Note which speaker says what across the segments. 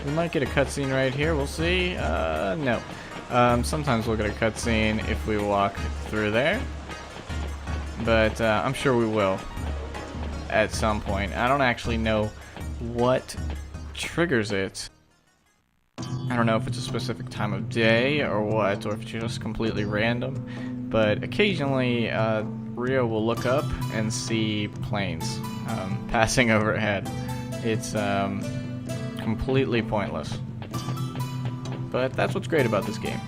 Speaker 1: We might get a cutscene right here. We'll see. No. Sometimes we'll get a cutscene if we walk through there. But I'm sure we will at some point. I don't actually know what triggers it. I don't know if it's a specific time of day or what, or if it's just completely random. But occasionally, Rio will look up and see planes passing overhead. It's completely pointless. But that's what's great about this game.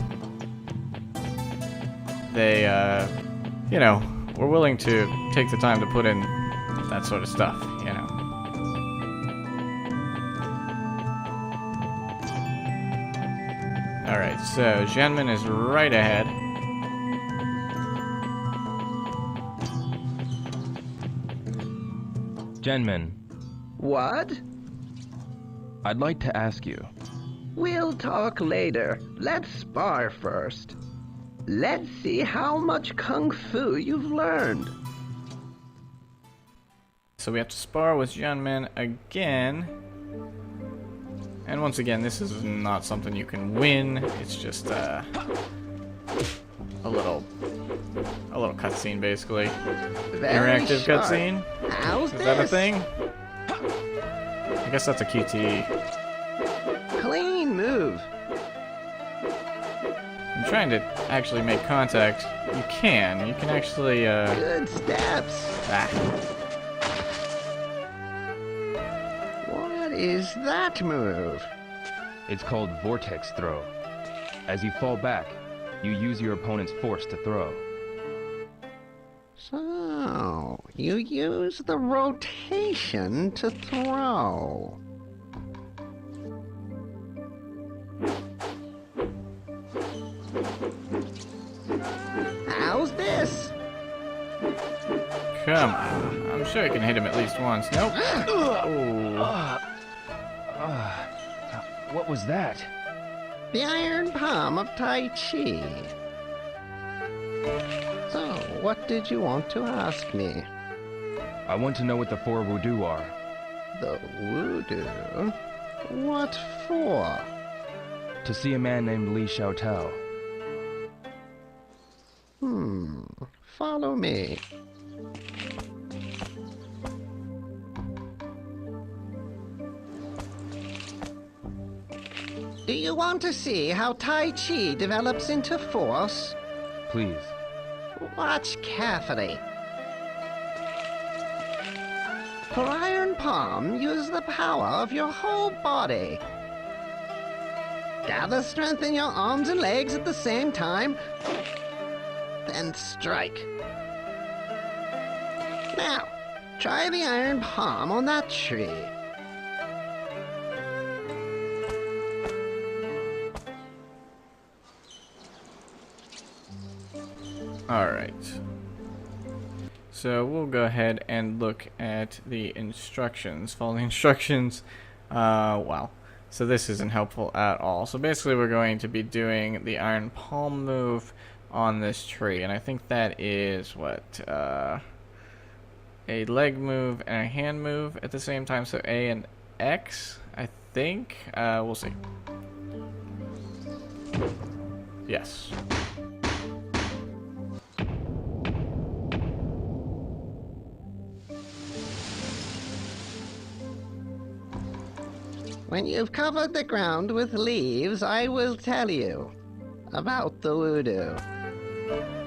Speaker 1: They, you know, we're willing to take the time to put in that sort of stuff, you know. Alright, so Shenmue is right ahead.
Speaker 2: Shenmue,
Speaker 3: What?
Speaker 2: I'd like to ask you.
Speaker 3: We'll talk later. Let's spar first. Let's see how much kung fu you've learned.
Speaker 1: So we have to spar with Shenmue again. And once again, this is not something you can win. It's just a little cutscene, basically.
Speaker 3: Very
Speaker 1: Interactive
Speaker 3: sharp.
Speaker 1: cutscene.
Speaker 3: How's
Speaker 1: Is
Speaker 3: this?
Speaker 1: that a thing? I guess that's a QTE.
Speaker 3: Clean move.
Speaker 1: I'm trying to actually make contact. You can actually,
Speaker 3: Good steps. What is that move?
Speaker 2: It's called Vortex Throw. As you fall back, you use your opponent's force to throw.
Speaker 3: So, you use the rotation to throw. How's this?
Speaker 1: Come on. I'm sure I can hit him at least once. Nope. Oh.
Speaker 2: What was that?
Speaker 3: The iron palm of Tai Chi. So, what did you want to ask me?
Speaker 2: I want to know what the four Wudu are.
Speaker 3: The Wude? What for?
Speaker 2: To see a man named Li Xiaotao.
Speaker 3: Follow me. Do you want to see how Tai Chi develops into force?
Speaker 2: Please.
Speaker 3: Watch carefully. For iron palm, use the power of your whole body. Gather strength in your arms and legs at the same time, then strike. Now, try the iron palm on that tree.
Speaker 1: Alright. So we'll go ahead and look at the instructions. Follow the instructions. Wow. So this isn't helpful at all. So basically we're going to be doing the iron palm move on this tree. And I think that is what? A leg move and a hand move at the same time. So A and X, I think. We'll see. Yes.
Speaker 3: When you've covered the ground with leaves, I will tell you about the Wude.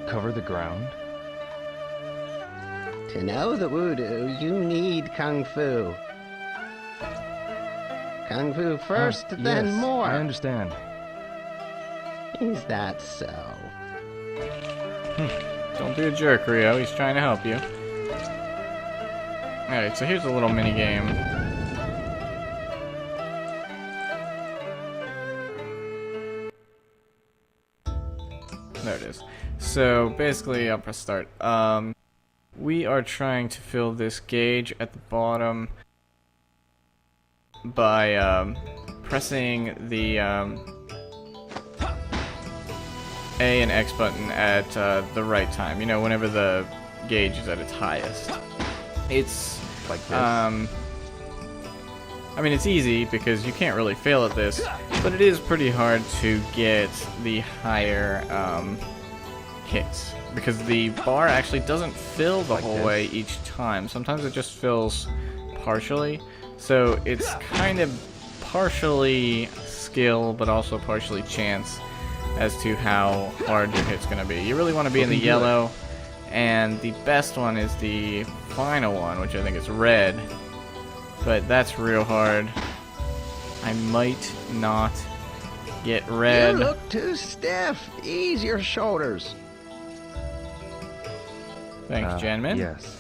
Speaker 2: Cover the ground?
Speaker 3: To know the Wude, you need Kung Fu. Kung Fu first, then
Speaker 2: yes,
Speaker 3: more.
Speaker 2: I understand.
Speaker 3: Is that so?
Speaker 1: Don't be a jerk, Rio. He's trying to help you. Alright, so here's a little mini game. There it is. So basically, I'll press start. We are trying to fill this gauge at the bottom by pressing the A and X button at the right time. You know, whenever the gauge is at its highest. It's
Speaker 2: Like this?
Speaker 1: I mean, it's easy because you can't really fail at this, but it is pretty hard to get the higher hits because the bar actually doesn't fill the whole way each time. Sometimes it just fills partially, so it's kind of partially skill but also partially chance as to how hard your hit's gonna be. You really want to be in the yellow, and the best one is the final one, which I think is red, but that's real hard. I might not get red.
Speaker 3: You look too stiff. Ease your shoulders.
Speaker 1: Thanks, Janman.
Speaker 2: Yes.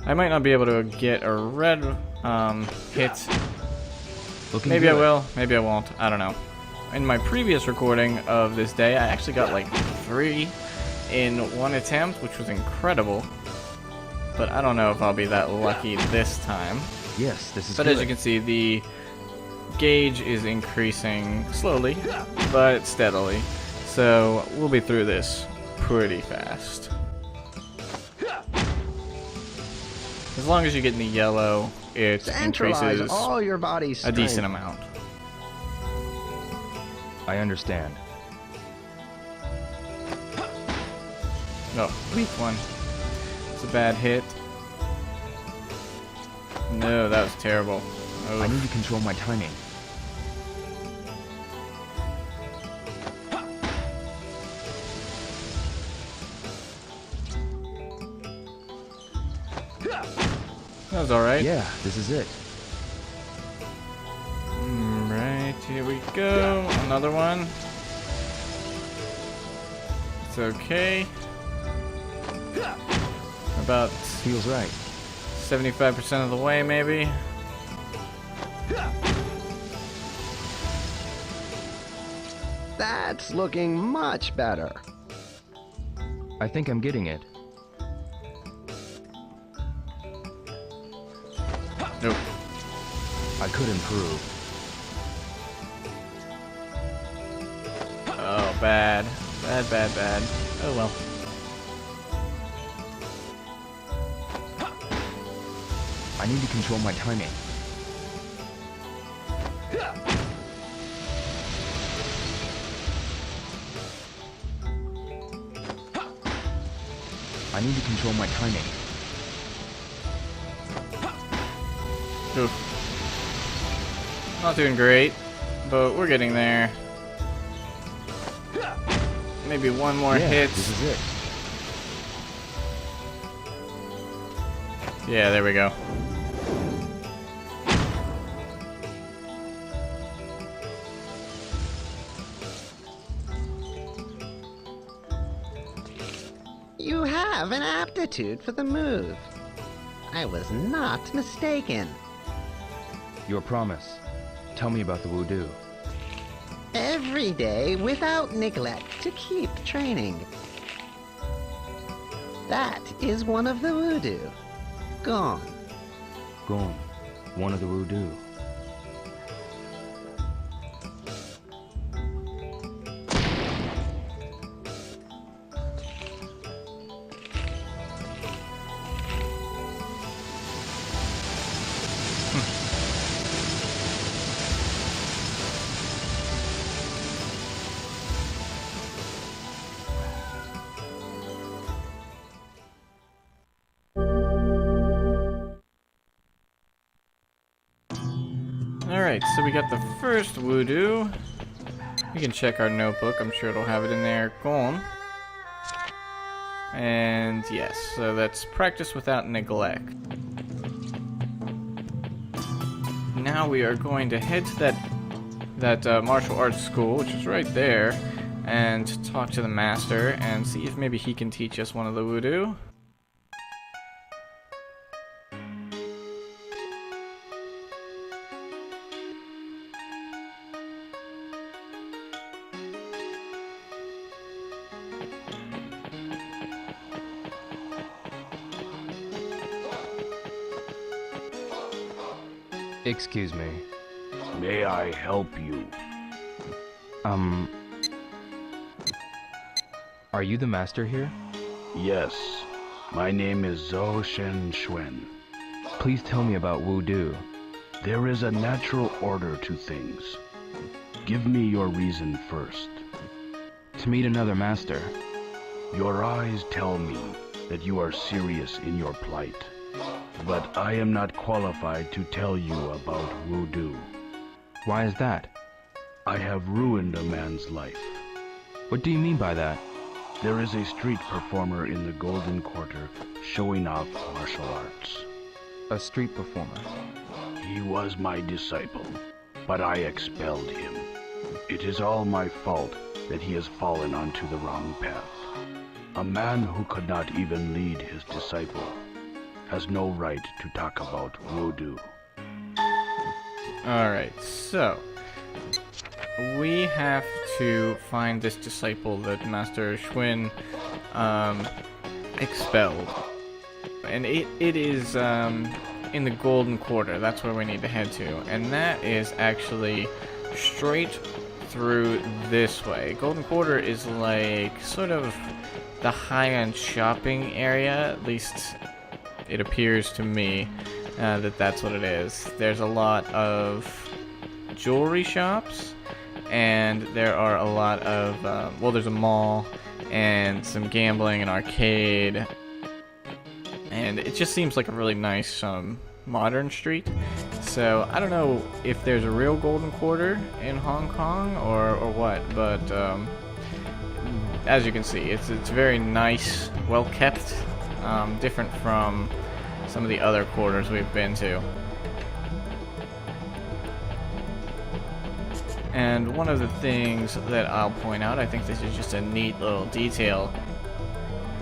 Speaker 1: I might not be able to get a red hit. Maybe
Speaker 2: Good.
Speaker 1: I will, maybe I won't. I don't know. In my previous recording of this day, I actually got like 3 in one attempt, which was incredible. But I don't know if I'll be that lucky this time.
Speaker 2: Yes, this is
Speaker 1: But
Speaker 2: good.
Speaker 1: as you can see, the gauge is increasing slowly, but steadily. So we'll be through this pretty fast. As long as you get in the yellow, it
Speaker 3: Centralize
Speaker 1: increases
Speaker 3: all your body's
Speaker 1: a
Speaker 3: strength.
Speaker 1: decent amount.
Speaker 2: I understand.
Speaker 1: Oh, weak one. It's a bad hit. No, that was terrible.
Speaker 2: I need
Speaker 1: Oh,
Speaker 2: to control my timing.
Speaker 1: that was alright.
Speaker 2: Yeah, this is it.
Speaker 1: Right, here we go. Another one. It's okay. About
Speaker 2: Feels right.
Speaker 1: 75% of the way, maybe.
Speaker 3: That's looking much better.
Speaker 2: I think I'm getting it.
Speaker 1: Nope.
Speaker 2: I could improve.
Speaker 1: Oh, bad. Bad, bad, bad. Oh well.
Speaker 2: I need to control my timing. I need to control my timing.
Speaker 1: Oof. Not doing great, but we're getting there. Maybe one more
Speaker 2: Yeah,
Speaker 1: hit.
Speaker 2: this is it.
Speaker 1: Yeah, there we go.
Speaker 3: You have an aptitude for the move. I was not mistaken.
Speaker 2: Your promise. Tell me about the Wude.
Speaker 3: Every day without neglect to keep training. That is one of the Wude. Gone.
Speaker 2: Gone. One of the Wude.
Speaker 1: Alright, so we got the first Wude. We can check our notebook. I'm sure it'll have it in there. Gone. And yes, so that's practice without neglect. Now we are going to head to that martial arts school, which is right there, and talk to the master and see if maybe he can teach us one of the Wude.
Speaker 2: Excuse me.
Speaker 4: May I help you?
Speaker 2: Are you the master here?
Speaker 4: Yes. My name is Zhou Shenmue.
Speaker 2: Please tell me about Wude.
Speaker 4: There is a natural order to things. Give me your reason first.
Speaker 2: To meet another master.
Speaker 4: Your eyes tell me that you are serious in your plight. But I am not qualified to tell you about Wude.
Speaker 2: Why is that?
Speaker 4: I have ruined a man's life.
Speaker 2: What do you mean by that?
Speaker 4: There is a street performer in the Golden Quarter showing off martial arts.
Speaker 2: A street performer.
Speaker 4: He was my disciple, but I expelled him. It is all my fault that he has fallen onto the wrong path. A man who could not even lead his disciple has no right to talk about Wude.
Speaker 1: Alright, so we have to find this disciple that Master Schwinn expelled. And it is in the Golden Quarter. That's where we need to head to. And that is actually straight through this way. Golden Quarter is like sort of the high-end shopping area. At least it appears to me that that's what it is. There's a lot of jewelry shops, and there are a lot of well, there's a mall and some gambling and arcade, and it just seems like a really nice modern street. So I don't know if there's a real Golden Quarter in Hong Kong or what, but as you can see, it's very nice, well kept, different from some of the other quarters we've been to. And one of the things that I'll point out, I think this is just a neat little detail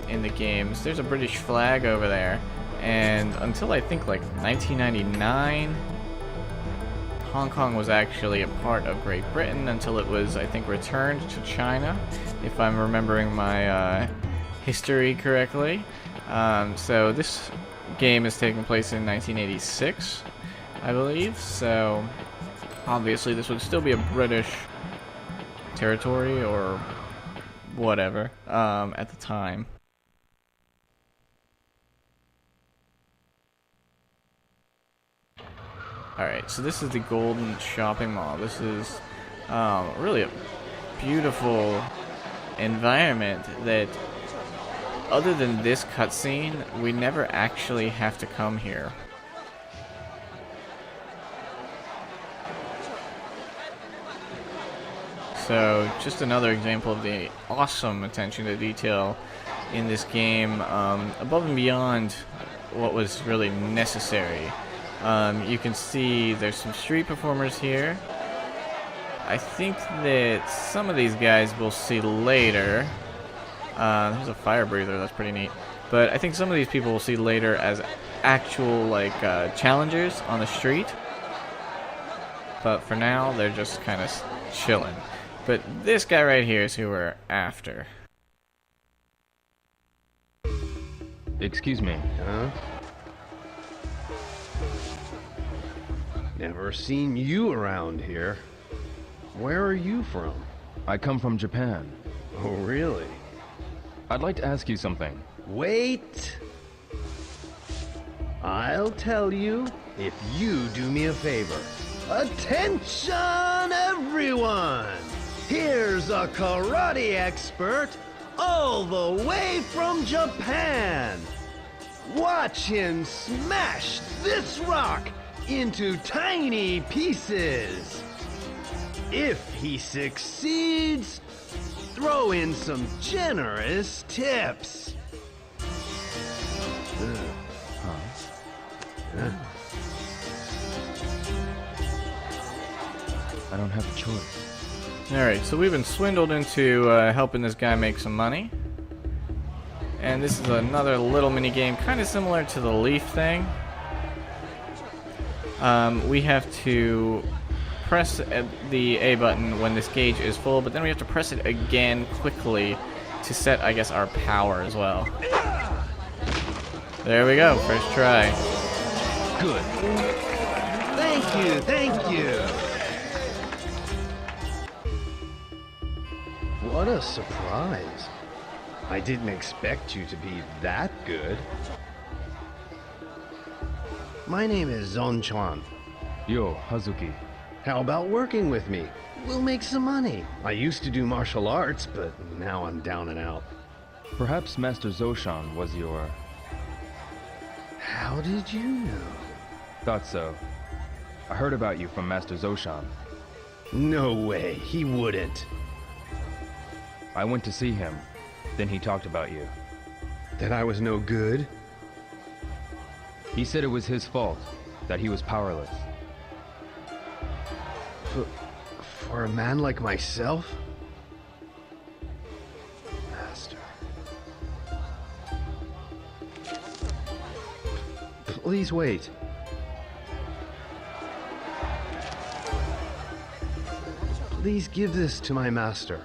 Speaker 1: in the games. There's a British flag over there, and until I think like 1999, Hong Kong was actually a part of Great Britain until it was, I think, returned to China, if I'm remembering my history correctly. So this game is taking place in 1986, I believe, so obviously this would still be a British territory or whatever at the time. Alright, so this is the Golden Shopping Mall. This is really a beautiful environment that, other than this cutscene, we never actually have to come here. So, just another example of the awesome attention to detail in this game, above and beyond what was really necessary. You can see there's some street performers here. I think that some of these guys we'll see later. There's a fire breather, that's pretty neat. But I think some of these people we'll see later as actual, like, challengers on the street. But for now, they're just kind of chilling. But this guy right here is who we're after.
Speaker 2: Excuse me.
Speaker 5: Huh? Never seen you around here. Where are you from?
Speaker 2: I come from Japan.
Speaker 5: Oh, really?
Speaker 2: I'd like to ask you something.
Speaker 5: Wait! I'll tell you if you do me a favor. Attention, everyone! Here's a karate expert all the way from Japan. Watch him smash this rock into tiny pieces. If he succeeds, throw in some generous tips.
Speaker 2: I don't have a choice.
Speaker 1: Alright, so we've been swindled into helping this guy make some money. And this is another little mini game, kind of similar to the leaf thing. We have to press the A button when this gauge is full, but then we have to press it again quickly to set, I guess, our power as well. There we go, first try.
Speaker 5: Good. Thank you, thank you. What a surprise. I didn't expect you to be that good. My name is Zon Chuan.
Speaker 2: Yo, Hazuki.
Speaker 5: How about working with me? We'll make some money. I used to do martial arts, but now I'm down and out.
Speaker 2: Perhaps Master Zoshan was your...
Speaker 5: How did you know?
Speaker 2: Thought so. I heard about you from Master Zoshan.
Speaker 5: No way, he wouldn't.
Speaker 2: I went to see him. Then he talked about you.
Speaker 5: That I was no good?
Speaker 2: He said it was his fault, that he was powerless.
Speaker 5: For a man like myself? Master. Please wait. Please give this to my master.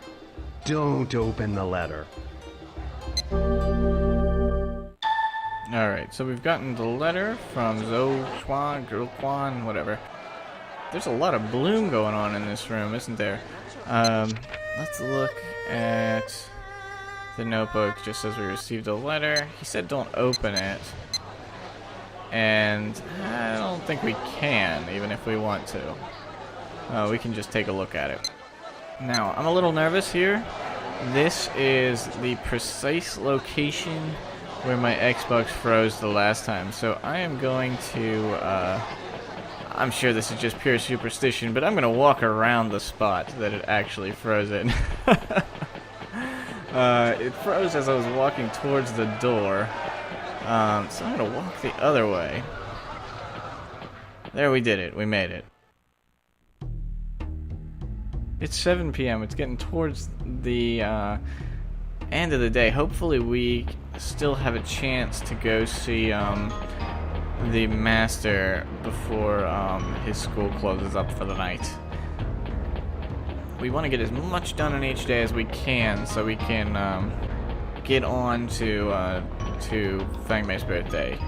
Speaker 5: Don't open the letter.
Speaker 1: Alright, so we've gotten the letter from Zhou whatever. There's a lot of bloom going on in this room, isn't there? Let's look at the notebook. It just says we received a letter. He said don't open it. And I don't think we can, even if we want to. We can just take a look at it. Now, I'm a little nervous here. This is the precise location where my Xbox froze the last time. So I am going to, I'm sure this is just pure superstition, but I'm going to walk around the spot that it actually froze in. It froze as I was walking towards the door. So I'm going to walk the other way. There, we did it. We made it. It's 7 p.m. It's getting towards the end of the day. Hopefully we still have a chance to go see the master before his school closes up for the night. We want to get as much done in each day as we can so we can get on to Fang Mei's birthday.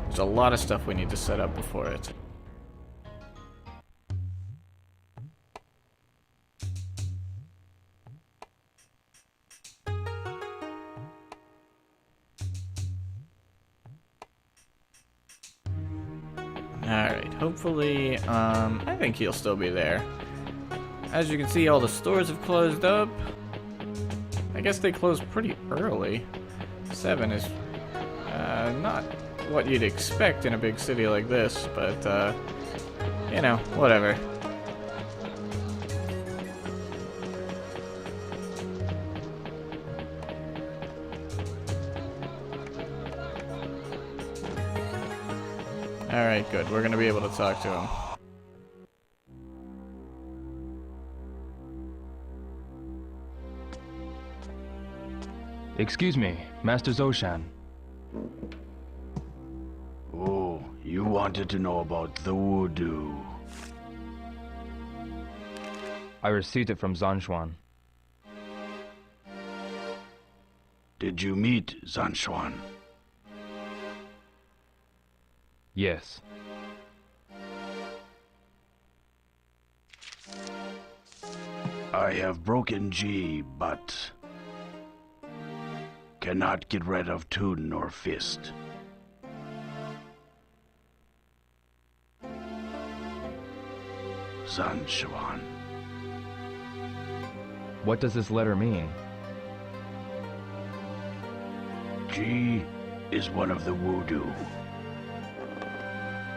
Speaker 1: There's a lot of stuff we need to set up before it. Alright, hopefully, I think he'll still be there. As you can see, all the stores have closed up. I guess they closed pretty early. 7 is not what you'd expect in a big city like this, but, you know, whatever. Alright, good. We're gonna be able to talk to him.
Speaker 2: Excuse me, Master Zoshan.
Speaker 4: Oh, you wanted to know about the Wude.
Speaker 2: I received it from Zanshuan.
Speaker 4: Did you meet Zanshuan?
Speaker 2: Yes.
Speaker 4: I have broken G, but cannot get rid of Toon nor Fist. Zanshuan.
Speaker 2: What does this letter mean?
Speaker 4: G is one of the Wude.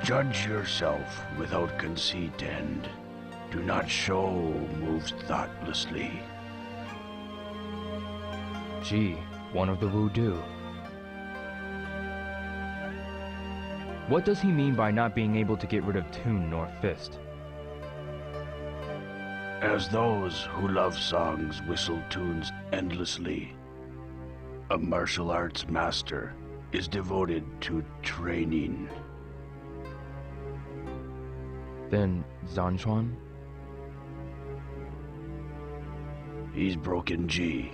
Speaker 4: Judge yourself without conceit and do not show moves thoughtlessly.
Speaker 2: Gee, one of the Wude. What does he mean by not being able to get rid of Toon nor Fist?
Speaker 4: As those who love songs whistle tunes endlessly, a martial arts master is devoted to training.
Speaker 2: Then Zanshuan?
Speaker 4: He's broken G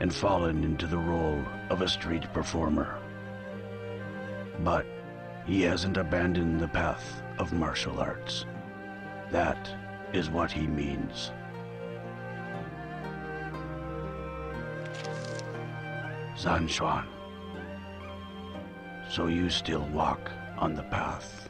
Speaker 4: and fallen into the role of a street performer. But he hasn't abandoned the path of martial arts. That is what he means. Zanshuan. So you still walk on the path.